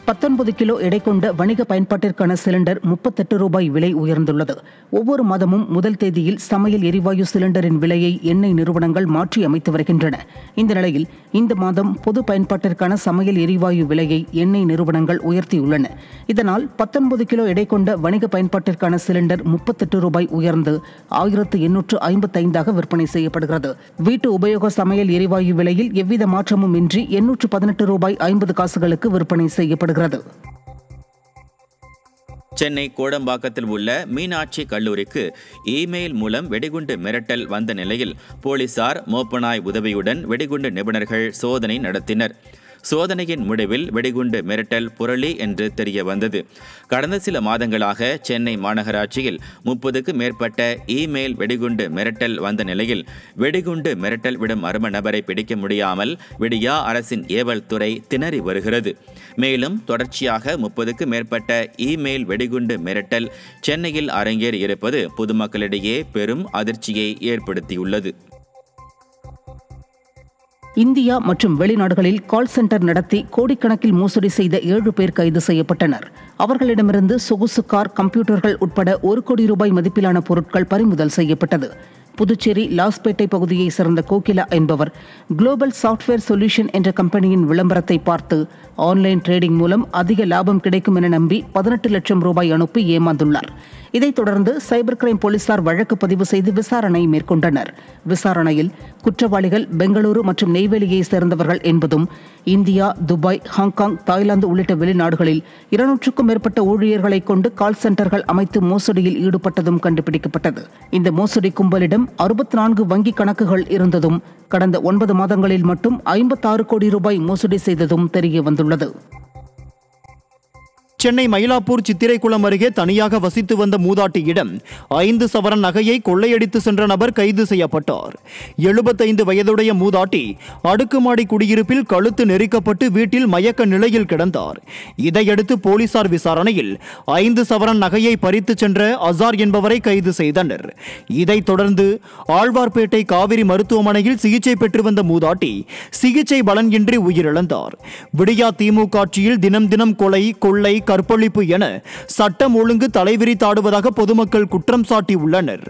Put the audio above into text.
19 kilo எடை கொண்ட வணிக பயன்பாட்டிற்கான சிலிண்டர் 38 ரூபாய் விலை உயர்ந்துள்ளது. ஒவ்வொரு மாதமும் முதல் தேதியில் சமையல் எரிவாயு சிலிண்டரின் விலையை எண்ணெய் நிறுவனங்கள் மாற்றி அமைத்து வருகின்றன. இந்த நிலையில் இந்த மாதம் பொது பயன்பாட்டிற்கான சமையல் எரிவாயு விலையை எண்ணெய் நிறுவனங்கள் உயர்த்தியுள்ளன. இதனால் 19 கிலோ எடை கொண்ட வணிக பயன்பாட்டிற்கான சிலிண்டர் 38 ரூபாய் உயர்ந்து 1855 விற்பனை செய்யப்படுகிறது. வீட்டு உபயோக சமையல் எரிவாயு விலையில் எவ்வித மாற்றமும் இன்றி 818 ரூபாய் 50 காசுகளுக்கு விற்பனை செய்யப்படுகிறது. சென்னை கோடம்பாக்கத்தில் உள்ள மீனாட்சி கல்லூரிக்கு இமெயில் மூலம் வெடிகுண்டு மிரட்டல் வந்த நிலையில் போலீசார் மோப்பநாய் உதவியுடன் வெடிகுண்டு நிபுணர்கள் சோதனை நடத்தினர். சோதனையின் முடிவில் வெடிகுண்டு மிரட்டல் புரளி என்று தெரிய வந்தது. கடந்த சில மாதங்களாக சென்னை மாநகராட்சியில் 30க்கும் மேற்பட்ட இமெயில் வெடிகுண்டு மிரட்டல் வந்த நிலையில் வெடிகுண்டு மிரட்டல் விடும் மர்ம நபரை பிடிக்க முடியாமல் விடியா அரசின் ஏவல் துறை திணறி வருகிறது. மேலும் தொடர்ச்சியாக 30க்கும் மேற்பட்ட இமெயில் வெடிகுண்டு மிரட்டல் சென்னையில் அரங்கேறி இருப்பது பொதுமக்களிடையே பெரும் அதிர்ச்சியை ஏற்படுத்தியுள்ளது. இந்தியா மற்றும் வெளிநாடுகளில் கால் சென்டர் நடத்தி கோடிக்கணக்கில் மோசடி செய்த 7 பேர் கைது செய்யப்பட்டனர். அவர்களிடமிருந்து சொகுசு கார், கம்ப்யூட்டர்கள் உட்பட 1 கோடி ரூபாய் மதிப்பிலான பொருட்கள் பறிமுதல் செய்யப்பட்டது. புதுச்சேரி லாஸ்பேட்டை பகுதியை சேர்ந்த கோகிலா என்பவர் குளோபல் சாஃப்ட்வேர் சொல்யூஷன் என்ற கம்பெனியின் விளம்பரத்தை பார்த்து ஆன்லைன் ட்ரேடிங் மூலம் அதிக லாபம் கிடைக்கும் என நம்பி 18 லட்சம் ரூபாய் அனுப்பி ஏமாந்துள்ளார். இதைத் தொடர்ந்து சைபர் கிரைம் போலீசார் வழக்கு பதிவு செய்து விசாரணை மேற்கொண்டனர். விசாரணையில் குற்றவாளிகள் பெங்களூரு மற்றும் நெய்வேலியை சேர்ந்தவர்கள் என்பதும் இந்தியா, துபாய், ஹாங்காங், தாய்லாந்து உள்ளிட்ட வெளிநாடுகளில் 200க்கும் மேற்பட்ட ஊழியர்களை கொண்டு கால் சென்டர்கள் அமைத்து மோசடியில் ஈடுபட்டதும் கண்டுபிடிக்கப்பட்டது. இந்த மோசடி கும்பலிடம் 64 வங்கி கணக்குகள் இருந்ததும் கடந்த 9 மாதங்களில் மட்டும் 56 கோடி ரூபாய் மோசடி செய்ததும் தெரிய வந்துள்ளது. சென்னை மயிலாப்பூர் சித்திரைக்குளம் அருகே தனியாக வசித்து வந்த மூதாட்டியிடம் 5 சவரன் நகையை கொள்ளையடித்து சென்ற நபர் கைது செய்யப்பட்டார். 75 வயதுடைய மூதாட்டி அடுக்குமாடி குடியிருப்பில் கழுத்து நெரிக்கப்பட்டு வீட்டில் மயக்க நிலையில் கிடந்தார். இதையடுத்து போலீசார் விசாரணையில் 5 சவரன் நகையை பறித்து சென்ற அசார் என்பவரை கைது செய்தனர். இதைத் தொடர்ந்து ஆழ்வார்பேட்டை காவிரி மருத்துவமனையில் சிகிச்சை பெற்று வந்த மூதாட்டி சிகிச்சை பலனின்றி உயிரிழந்தார். விடியா திமுக ஆட்சியில் தினம் தினம் கொலை, கொள்ளை, கற்பழிப்பு என சட்டம் ஒழுங்கு தலைவிரித்தாடுவதாக பொதுமக்கள் குற்றம் சாட்டியுள்ளனர்.